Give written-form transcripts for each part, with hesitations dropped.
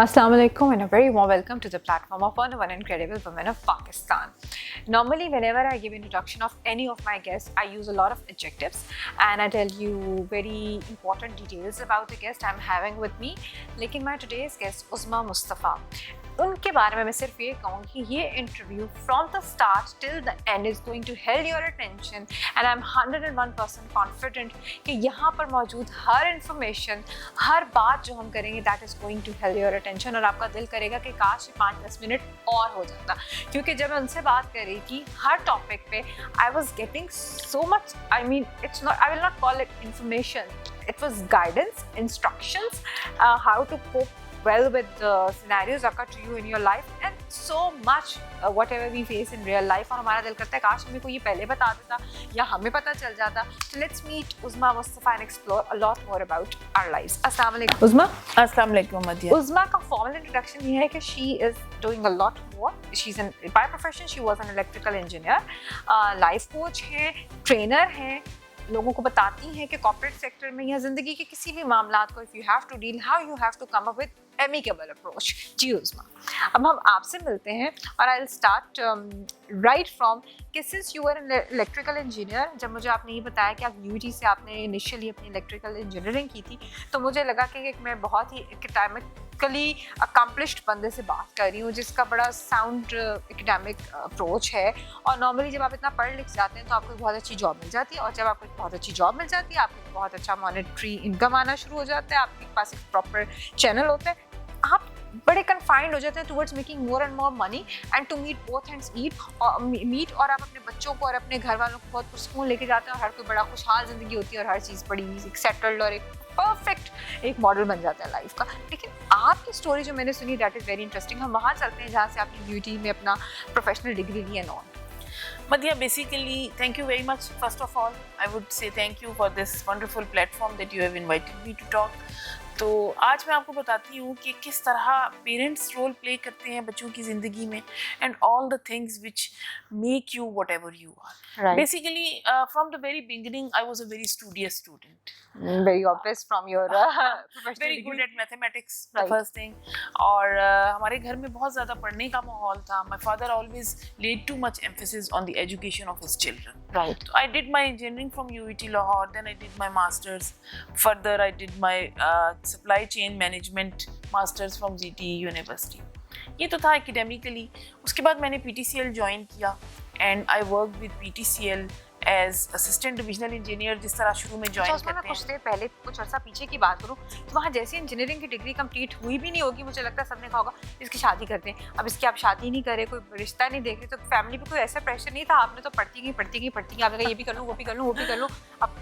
Assalamu alaikum and a very warm welcome to the platform of one incredible women of Pakistan. Normally, whenever I give introduction of any of my guests, I use a lot of adjectives and I tell you very important details about the guest I'm having with me. लेकिन my today's guest Uzma Mustafa, उनके बारे में मैं सिर्फ ये कहूँगी कि ये interview from the start till the end is going to held your attention and I am 101% confident कि यहाँ पर मौजूद हर इंफॉर्मेशन, हर बात जो हम करेंगे that is going to held your attention और आपका दिल करेगा कि काश 5-10 मिनट और हो जाता, क्योंकि जब मैं उनसे बात कर रही थी हर टॉपिक पे I was getting so much, I mean it's not, I will not call it information, it was guidance, instructions, how to cope well with the scenarios occur to you in your life and so much whatever we face in real life. और हमारा दिल करता है काश हमें कोई ये पहले बता देता या हमें पता चल जाता. So let's meet Uzma Mustafa and explore a lot more about our lives. Assalamu alaikum Uzma. Assalamu alaikum Madhya. Uzma का formal introduction ये है कि she is doing a lot more. She's by profession she was an electrical engineer, life coach है, trainer है, लोगों को बताती हैं कि कॉर्पोरेट सेक्टर में या ज़िंदगी के किसी भी मामलात को if you have to deal how you have to come up with amicable approach. जी उज़मा, अब हम आपसे मिलते हैं और I will start right from कि since you are an electrical engineer, जब मुझे आपने ये बताया कि आप यूटी से आपने इनिशियली अपनी इलेक्ट्रिकल इंजीनियरिंग की थी, तो मुझे लगा कि मैं बहुत ही एकेडमिकली अकम्पलिश्ड बंदे से बात कर रही हूँ जिसका बड़ा साउंड एकेडमिक अप्रोच है. और नॉर्मली जब आप इतना पढ़ लिख जाते हैं तो आपको बहुत अच्छी जॉब मिल जाती है और जब आपको बहुत अच्छी जॉब मिल जाती है आपको बहुत अच्छा मॉनेटरी इनकम आना शुरू हो जाता है, आपके पास एक प्रॉपर चैनल होता है, आप बड़े कन्फाइंड हो जाते हैं towards making more and more money and to meet both ends meet और आप अपने बच्चों को और अपने घर वालों को बहुत पुरस्कून लेके जाते हैं और हर कोई बड़ा खुशहाल ज़िंदगी होती है और हर चीज़ बड़ी एक सेटल्ड और एक परफेक्ट एक मॉडल बन जाता है लाइफ का. लेकिन आपकी स्टोरी जो मैंने सुनी दैट इज़ वेरी इंटरेस्टिंग. हम वहाँ चलते हैं जहाँ से आपने ब्यूटी में अपना प्रोफेशनल डिग्री ली and on. Madhya, basically, thank you very much. First of all, I would say thank you for this wonderful platform that you have invited me to talk. तो आज मैं आपको बताती हूँ कि किस तरह पेरेंट्स रोल प्ले करते हैं बच्चों की ज़िंदगी में and all the things which make you whatever you are. Basically from the very beginning I was a very studious student, very obvious from your professional very degree. good at mathematics, Right. the first thing. और हमारे घर में बहुत ज़्यादा पढ़ने का माहौल था. My father always laid too much emphasis on the education of his children. Right. So I did my engineering from UET Lahore, then I did my masters. Further I did my supply chain management masters from ZTE University. ये तो था academically. उसके बाद मैंने PTCL join किया and I worked with PTCL as assistant divisional engineer, जिस तरह शुरू में ज्वाइन करते हैं. कुछ देर पहले कुछ अर्सा पीछे की बात करूँ तो वहाँ जैसे इंजीनियरिंग की डिग्री कंप्लीट हुई भी नहीं होगी, मुझे लगता है सबने कहा होगा इसकी शादी करते हैं. अब इसकी आप शादी नहीं करे, कोई रिश्ता नहीं देख रहे, तो फैमिली पे कोई ऐसा प्रेशर नहीं था. आपने तो पढ़ती गई आपने कहा ये भी कर लूँ वो भी कर लूँ वो भी कर लूँ. अब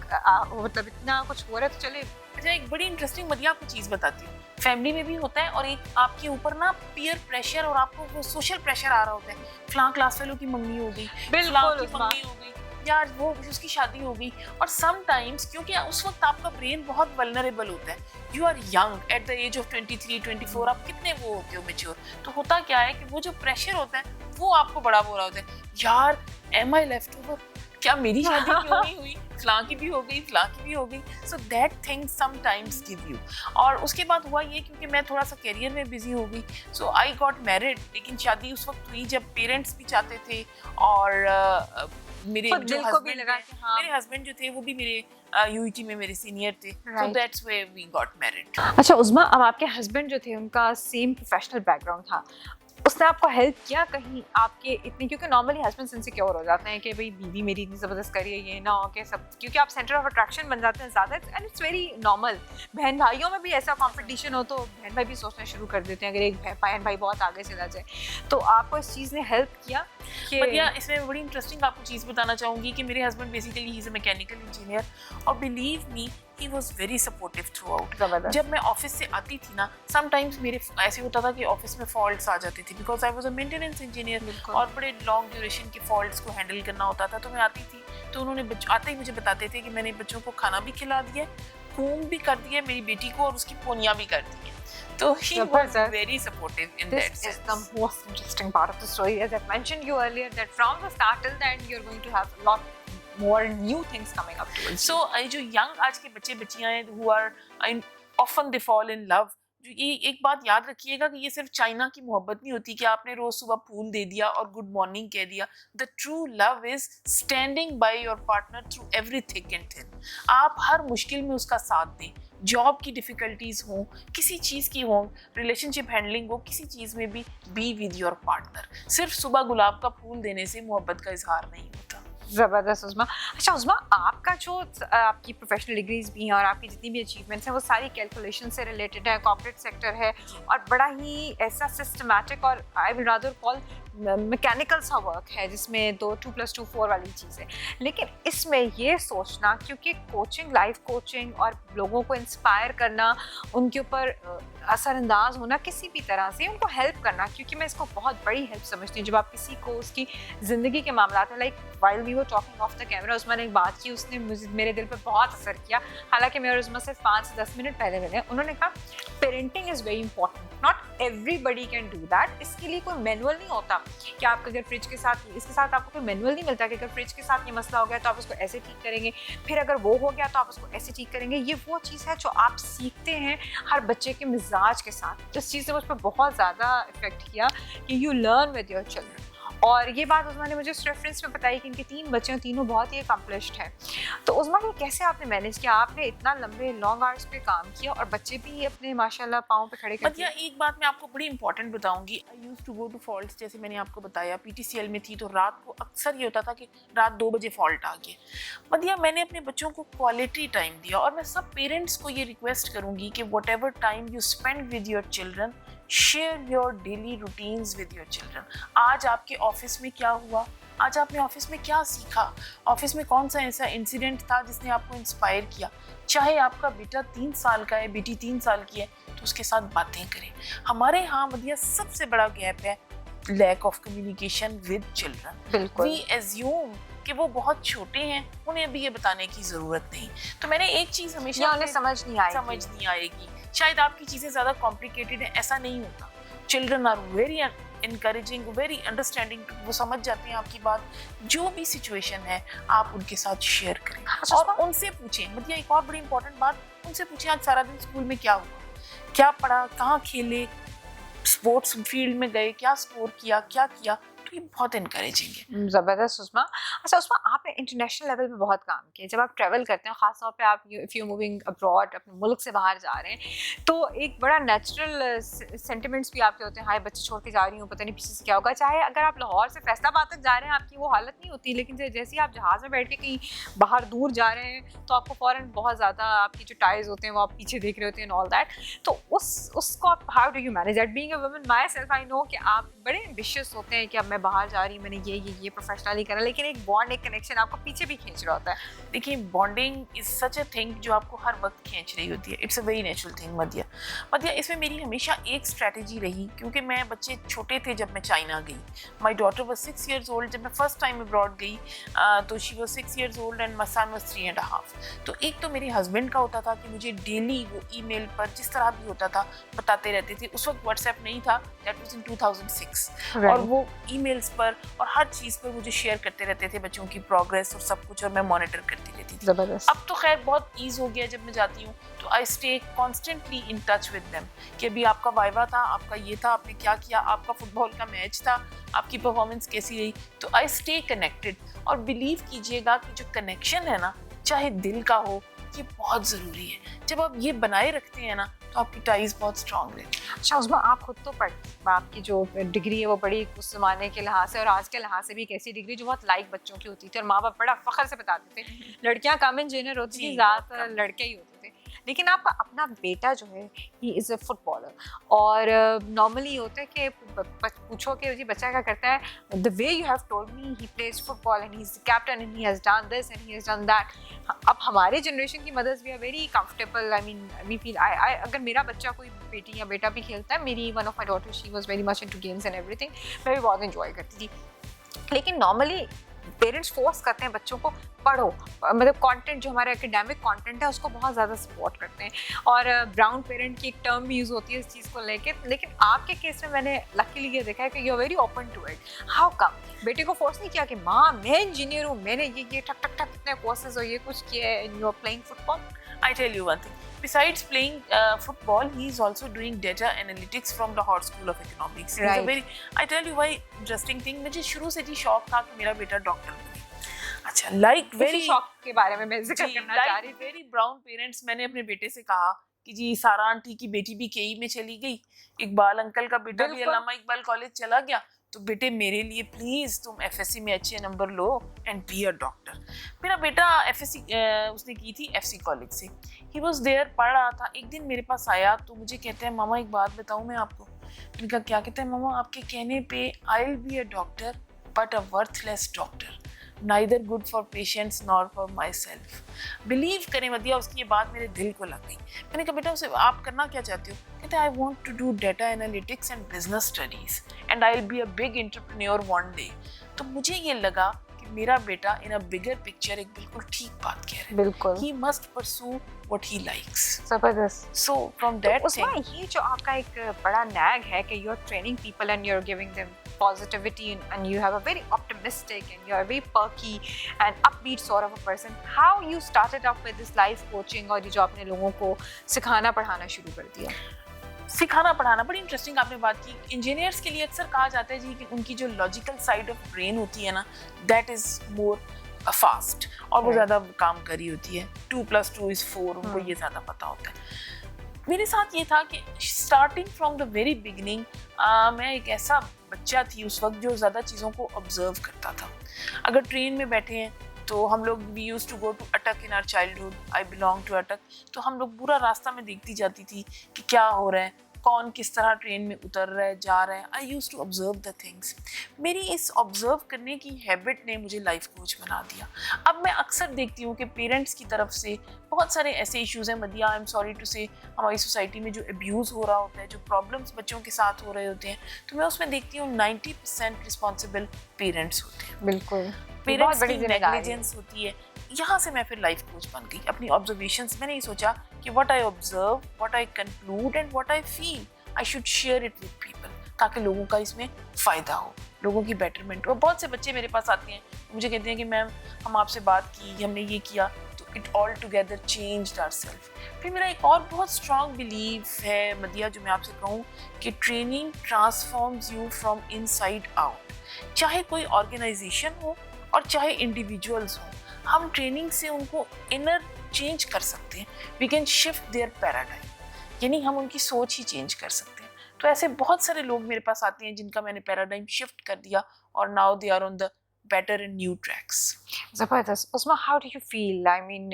मतलब इतना कुछ हो रहा है तो चले. अच्छा, एक बड़ी इंटरेस्टिंग मदिया आपको चीज़ बताती हूँ. फैमिली में भी होता है और एक आपके ऊपर ना पीयर प्रेशर और आपको वो सोशल प्रेशर आ रहा होता है. फलां क्लास फेलो की मंगनी हो गई, फलां की मंगनी हो गई, यार वो उसकी शादी हो गई. और समटाइम्स क्योंकि उस वक्त आपका ब्रेन बहुत वल्नरेबल होता है, you are young at the age of 23-24, आप कितने वो होते हो मेच्योर. तो होता क्या है कि वो जो प्रेशर होता है वो आपको बड़ा हो रहा होता है, यार एम आई लेफ्ट ओवर, क्या मेरी शादी क्यों नहीं हुई, फलां की भी हो गई, फलां की भी हो गई. So that thing sometimes give you. और उसके बाद हुआ ये, क्योंकि मैं थोड़ा सा करियर में बिजी हो गई, सो आई गॉट मैरिड. लेकिन शादी उस वक्त हुई जब पेरेंट्स भी चाहते थे और मेरे जो हस्बैंड जो थे वो भी मेरे यूईटी में मेरे सीनियर थे. So that's where we got married. अच्छा उज़मा, अब आपके हस्बैंड जो थे उनका सेम प्रोफेशनल बैकग्राउंड था, उसने आपको हेल्प किया कहीं आपके इतने, क्योंकि नॉर्मली हस्बैंड इनसिक्योर हो जाते हैं कि भाई बीवी मेरी इतनी ज़बरदस्त करी है, ये ना हो कि सब, क्योंकि आप सेंटर ऑफ अट्रैक्शन बन जाते हैं ज़्यादा एंड इट्स वेरी नॉर्मल. बहन भाइयों में भी ऐसा कंपटीशन हो तो बहन भाई भी सोचना शुरू कर देते हैं अगर एक बहन भाई बहुत आगे चला जाए. तो आपको इस चीज़ ने हेल्प किया कि बढ़िया. इसमें बड़ी इंटरेस्टिंग आपको चीज़ बताना चाहूँगी कि मेरे husband basically he is a mechanical engineer और believe me he was very supportive throughout. जब मैं ऑफिस से आती थी ना, समटाइम्स मेरे ऐसे होता था कि ऑफिस में फॉल्ट्स आ जाती थी because I was a maintenance engineer और बड़े लॉन्ग ड्यूरेशन के फॉल्ट्स को हैंडल करना होता था. तो मैं आती थी तो उन्होंने आते ही मुझे बताते थे कि मैंने बच्चों को खाना भी खिला दिया, कूम भी कर दिया मेरी बेटी को और उसकी पोनियाँ भी कर दी. So he was very supportive in that sense. This is the most interesting part of the story. As I mentioned you earlier, that from the start till the end, you're going to have a lot more new things coming up towards. So जो young आज के बच्चे बच्चियाँ हैं who are often they fall in love ये एक बात याद रखिएगा कि ये सिर्फ चाइना की मोहब्बत नहीं होती कि आपने रोज सुबह फूल दे दिया और गुड मॉर्निंग कह दिया। The true love is standing by your partner through every thick and thin. आप हर मुश्किल में उसका साथ दें, जॉब की डिफिकल्टीज हो, किसी चीज़ की हो, रिलेशनशिप हैंडलिंग हो, किसी चीज़ में भी बी विद योर पार्टनर। सिर्फ सुबह गुलाब का फूल देने से मोहब्बत का इजहार नहीं होता। ज़बरदस्त उस्मा। अच्छा उस्मा, आपका जो आपकी प्रोफेशनल डिग्रीज भी हैं और आपकी जितनी भी अचीवमेंट्स हैं वो सारी कैलकुलेशन से रिलेटेड है, कॉर्पोरेट सेक्टर है और बड़ा ही ऐसा सिस्टमैटिक और I will rather call mechanical सा वर्क है जिसमें 2+2=4 वाली चीज़ है। लेकिन इसमें ये सोचना, क्योंकि कोचिंग, लाइफ कोचिंग और लोगों को इंस्पायर करना, उनके ऊपर असरअंदाज होना किसी भी तरह से, उनको हेल्प करना, क्योंकि मैं इसको बहुत बड़ी हेल्प समझती हूँ जब आप किसी को उसकी ज़िंदगी के मामला हैं। Like while we were talking of the camera, Usma ने एक बात की, उसने मेरे दिल पर बहुत असर किया। हालांकि मैं और उस्मा सिर्फ 5 से 10 मिनट पहले मिले। उन्होंने कहा parenting is very important, not everybody can do that. इसके लिए कोई मैनुअल नहीं होता कि आप अगर फ्रिज के साथ, इसके साथ आपको कोई मैनुअल नहीं मिलता कि अगर फ्रिज के साथ ये मसला हो गया तो आप उसको ऐसे ठीक करेंगे, फिर अगर वो हो गया तो आप उसको ऐसे ठीक करेंगे। ये वो चीज़ है जो आप सीखते हैं हर बच्चे के मिजाज के साथ। इस चीज़ ने मुझ पर बहुत ज़्यादा इफेक्ट किया कि you learn with your children. और ये बात उस्मा ने मुझे उस रेफरेंस में बताई कि इनके 3 बच्चे हैं, तीनों बहुत ही अकम्पलिश्ड हैं। तो उस्मा ये कैसे आपने मैनेज किया? आपने इतना लंबे लॉन्ग आवर्स पे काम किया और बच्चे भी अपने माशाल्लाह पाँव पे खड़े कर दिए। एक बात मैं आपको बड़ी इंपॉर्टेंट बताऊंगी। I used to go to faults, जैसे मैंने आपको बताया पीटीसीएल में थी तो रात को अक्सर ये होता था कि रात 2 बजे फॉल्ट आ गया। मदिया मैंने अपने बच्चों को क्वालिटी टाइम दिया और मैं सब पेरेंट्स को ये रिक्वेस्ट करूंगी कि what ever time you spend with your children, share your daily routines with your children. आज आपके ऑफिस में क्या हुआ, आज आपने ऑफिस में क्या सीखा, ऑफिस में कौन सा ऐसा इंसिडेंट था जिसने आपको इंस्पायर किया। चाहे आपका बेटा 3 साल का है, बेटी 3 साल की है, तो उसके साथ बातें करें। हमारे यहाँ मदिया सबसे बड़ा गैप है lack of communication with children. We assume कि वो बहुत छोटे हैं, उन्हें अभी ये बताने की जरूरत नहीं। तो मैंने एक चीज हमेशा, उन्हें समझ नहीं आएगी। शायद आपकी चीजें ज्यादा कॉम्प्लिकेटेड है, ऐसा नहीं होता। Children are very encouraging, very understanding. वो समझ जाते हैं आपकी बात। जो भी सिचुएशन है आप उनके साथ शेयर करें और उनसे पूछें। मतलब एक और बड़ी इंपॉर्टेंट बात, उनसे पूछें आज सारा दिन स्कूल में क्या हुआ, क्या पढ़ा, कहाँ खेले, स्पोर्ट्स फील्ड में गए, क्या स्कोर किया, क्या किया। तो ये बहुत इनकरेजिंग है। ज़बरदस्त उस्मा। अच्छा उस्मा, आपने इंटरनेशनल लेवल पे बहुत काम किया। जब आप ट्रैवल करते हैं, ख़ास तौर पे आप इफ़ यू मूविंग अब्रॉड, अपने मुल्क से बाहर जा रहे हैं, तो एक बड़ा नेचुरल सेंटिमेंट्स भी आपके होते हैं। हाय बच्चे छोड़ के जा रही हूँ, पता नहीं पीछे से क्या होगा। चाहे अगर आप लाहौर से फैसलाबाद तक जा रहे हैं, आपकी वो हालत नहीं होती, लेकिन जैसे ही आप जहाज़ में बैठ के कहीं बाहर दूर जा रहे हैं तो आपको फ़ौरन बहुत ज़्यादा आपकी जो टाइज होते हैं वो आप पीछे देख रहे होते हैं, ऑल दैट। तो उसको आप how do you manage that? Being a woman my self, I know कि आप बड़े एम्बिशियस होते हैं कि अब मैं बाहर जा रही हूँ, मैंने ये प्रोफेशनली करा, लेकिन एक बॉन्ड, एक कनेक्शन आपको पीछे भी खींच रहा होता है। देखिए bonding is such a thing जो आपको हर वक्त खींच रही होती है। It's a very natural thing. मदिया इसमें मेरी हमेशा एक स्ट्रेटजी रही, क्योंकि मैं बच्चे छोटे थे जब मैं चाइना गई। My daughter was 6 years old जब मैं फर्स्ट टाइम अब्रॉड गई, तो she was 6 years old and my son was 3.5। तो एक तो मेरे हस्बैंड का होता था कि मुझे डेली वो ईमेल पर जिस तरह भी होता था बताते रहते थे। उस वक्त व्हाट्सएप नहीं था, दैट वाज इन 2006। और वो ईमेल्स पर और हर चीज़ पर मुझे शेयर करते रहते थे बच्चों की प्रोग्रेस और सब कुछ, और मैं मॉनिटर करती रहती थी। ज़बरदस्त। अब तो खैर बहुत ईज हो गया, जब मैं जाती हूँ तो I stay constantly in touch with them कि अभी आपका वाइवा था, आपका ये था, आपने क्या किया, आपका फुटबॉल का मैच था, आपकी परफॉर्मेंस कैसी रही। तो आई स्टे कनेक्टेड। और बिलीव कीजिएगा कि जो कनेक्शन है ना, चाहे दिल का हो, ये बहुत ज़रूरी है। जब आप ये बनाए रखते हैं ना तो आपकी टाइज बहुत स्ट्रांग रहती है। अच्छा उस्मा, आप खुद तो आपकी जो डिग्री है वो बड़ी उस ज़माने के लिहाज से और आज के लिहाज से भी एक ऐसी डिग्री जो बहुत लाइक बच्चों की होती थी और माँ बाप बड़ा फ़ख्र से बताते थे। लड़कियाँ कम इंजीनियर होती थी, ज़्यादातर लड़के ही होते थे। लेकिन आपका अपना बेटा जो है, ही इज़ अ फुटबॉलर। और नॉर्मली होता है कि पूछो कि जी बच्चा क्या करता है, the way you have told me he plays football and he is the captain and he has done this and he has done that. अब हमारे जनरेशन की mothers we are very comfortable. I mean we feel I अगर मेरा बच्चा कोई बेटी या बेटा भी खेलता है, मेरी one of my daughter she was very much into games and everything, मैं भी बहुत इन्जॉय करती थी। लेकिन नॉर्मली पेरेंट्स फोर्स करते हैं बच्चों को पढ़ो, मतलब कंटेंट जो हमारा एकेडमिक कंटेंट है उसको बहुत ज़्यादा सपोर्ट करते हैं। और ब्राउन पेरेंट की एक टर्म भी यूज़ होती है इस चीज़ को लेके। लेकिन आपके केस में मैंने लकीली ये देखा है कि you are very open to it. How come? बेटे को फोर्स नहीं किया कि माँ मैं इंजीनियर हूँ, मैंने ये ठक ठक ठक इतने कोर्सेज और ये कुछ किया है, you are playing football? I tell you one thing. Besides playing football, he is also doing data analytics from Lahore School of Economics. He's a very, I tell you why interesting thing. मुझे शुरू से ही शौक था कि मेरा बेटा doctor बने. अच्छा, like very शौक के बारे में मैं जिक्र करना चाह रही थी. Very brown parents, मैंने अपने बेटे से कहा कि जी सारा आंटी की बेटी भी केई में चली गई, इकबाल अंकल का बेटा भी अल्लामा इकबाल कॉलेज चला गया, तो बेटे मेरे लिए प्लीज तुम एफएससी में अच्छे number low and be a doctor. मेरा बेटा एफएससी उसने की थी एफसी कॉलेज से. ही वाज देयर, पढ़ रहा था. एक दिन मेरे पास आया तो मुझे कहते हैं मामा एक बात बताऊं मैं आपको. मैंने कहा क्या? कहते हैं मामा आपके कहने पे आई will be a doctor but a worthless doctor, neither good for patients nor for myself. Believe करें मदिया, उसकी ये बात मेरे दिल को लग गई. मैंने कहा बेटा उसे आप करना क्या चाहते हो? कहते हैं I want to do data analytics and business studies and I will be a big entrepreneur one day. तो मुझे ये लगा कि मेरा बेटा इन अ बिगर पिक्चर एक बिल्कुल ठीक बात कह रहा है. बिल्कुल. He must pursue what he likes. जबरदस्त. So from that उसमें ये जो आपका एक बड़ा नैग है कि you are training people and you're giving them positivity and you have a very optimistic and you're a very perky and upbeat sort of a person. How you started off with this life coaching और ये जो आपने लोगों को सिखाना पढ़ाना शुरू कर दिया? सिखाना पढ़ाना बड़ी इंटरेस्टिंग आपने बात की. इंजीनियर्स के लिए अक्सर कहा जाता है जी कि उनकी जो लॉजिकल साइड ऑफ ब्रेन होती है ना, दैट इज मोर फास्ट और वो ज़्यादा काम करी होती है. 2+2 is 4, उनको ये ज़्यादा पता होता है. मेरे साथ ये था कि starting from the very beginning मैं एक ऐसा बच्चा थी उस वक्त जो ज़्यादा चीज़ों को ऑब्जर्व करता था. अगर ट्रेन में बैठे हैं तो हम लोग we use to go to Attock in our childhood. I belong to Attock. तो हम लोग पूरा रास्ता में देखती जाती थी कि क्या हो रहा है, कौन किस तरह ट्रेन में उतर रहा है, जा रहा है. I use to observe the things. मेरी इस ऑब्जर्व करने की हैबिट ने मुझे लाइफ कोच बना दिया. अब मैं अक्सर देखती हूँ कि पेरेंट्स की तरफ से बहुत सारे ऐसे इश्यूज़ हैं मदिया, आई एम सॉरी टू से, हमारी सोसाइटी में जो अब्यूज़ हो रहा होता है, जो प्रॉब्लम्स बच्चों के साथ हो रहे होते हैं, तो मैं उसमें देखती हूँ 90% रिस्पॉन्सिबल पेरेंट्स होते हैं. बिल्कुल. पेरेंट्स की नेग्लिजेंस होती है. यहाँ से मैं फिर लाइफ कोच बन गई. अपनी ऑब्जर्वेशंस मैंने ये सोचा कि what I observe, what I conclude and what I feel, I should share it with people, ताकि लोगों का इसमें फ़ायदा हो, लोगों की बेटरमेंट हो. बहुत से बच्चे मेरे पास आते हैं, मुझे कहते हैं कि मैम हम आपसे बात की, हमने ये किया, तो it all together changed ourself. फिर मेरा एक और बहुत स्ट्रॉन्ग बिलीफ है मदिया जो मैं आपसे कहूँ कि training transforms you from inside out. चाहे कोई ऑर्गेनाइजेशन हो और चाहे इंडिविजुअल्स हों, हम ट्रेनिंग से उनको इनर चेंज कर सकते हैं. We can shift their paradigm, यानी हम उनकी सोच ही चेंज कर सकते हैं. तो ऐसे बहुत सारे लोग मेरे पास आते हैं जिनका मैंने पैराडाइम शिफ्ट कर दिया और now they are on the better and new tracks. Zabardast. Usma, how do you feel? I mean,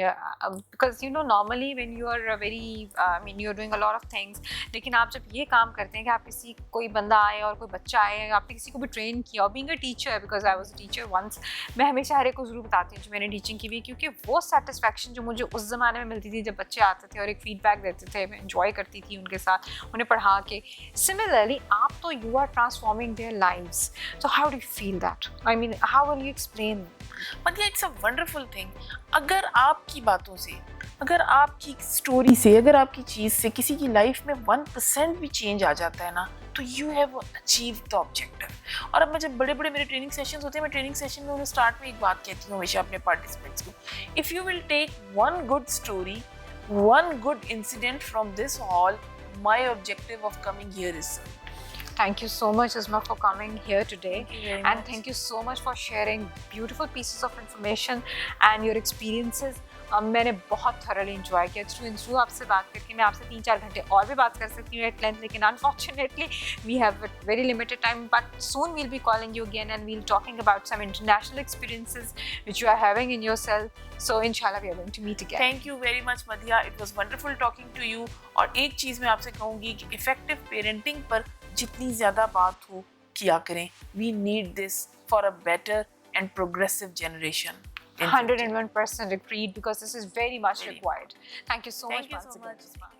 because you know normally when you are very, I mean you're doing a lot of things, लेकिन आप जब ये काम करते हैं कि आप किसी कोई बंदा आए और कोई बच्चा आए, आपने किसी को भी ट्रेन किया और being a teacher, because I was a teacher once, मैं हमेशा हर एक को ज़रूर बताती हूँ जो मैंने टीचिंग की हुई, क्योंकि वो सेटिस्फैक्शन जो मुझे उस ज़माने में मिलती थी जब बच्चे आते थे और एक फीडबैक देते थे, मैं इन्जॉय करती थी उनके साथ उन्हें पढ़ा के. सिमिलरली आप तो you are transforming their lives, so how do you feel that? I mean how will you explain? मदिया, इट्स अ वंडरफुल थिंग. अगर आपकी बातों से, अगर आपकी स्टोरी से, अगर आपकी चीज़ से किसी की लाइफ में 1% भी चेंज आ जाता है ना, तो you have achieve the objective. और अब मैं जब बड़े बड़े मेरे ट्रेनिंग सेशंस होते हैं, मैं ट्रेनिंग सेशन में उन्हें स्टार्ट में एक बात कहती हूँ हमेशा अपने पार्टिसिपेंट्स को, if you will take one good story, one good incident from this hall, my objective of coming here is served. Thank you so much, Isma, for coming here today. Thank you very and much. Thank you so much for sharing beautiful pieces of information and your experiences. मैंने बहुत thoroughly enjoy किया. Through आपसे बात करके मैं आपसे 3-4 घंटे और भी बात कर सकती हूँ at length, लेकिन unfortunately we have a very limited time. But soon we'll be calling you again and we'll talking about some international experiences which you are having in yourself. So inshallah we are going to meet again. Thank you very much Madiha. It was wonderful talking to you. और एक चीज़ मैं आपसे कहूँगी कि effective parenting पर जितनी ज़्यादा बात हो किया करें. We need this for a better and progressive generation. 101% agreed, because this is very much required. Thank you so much once again.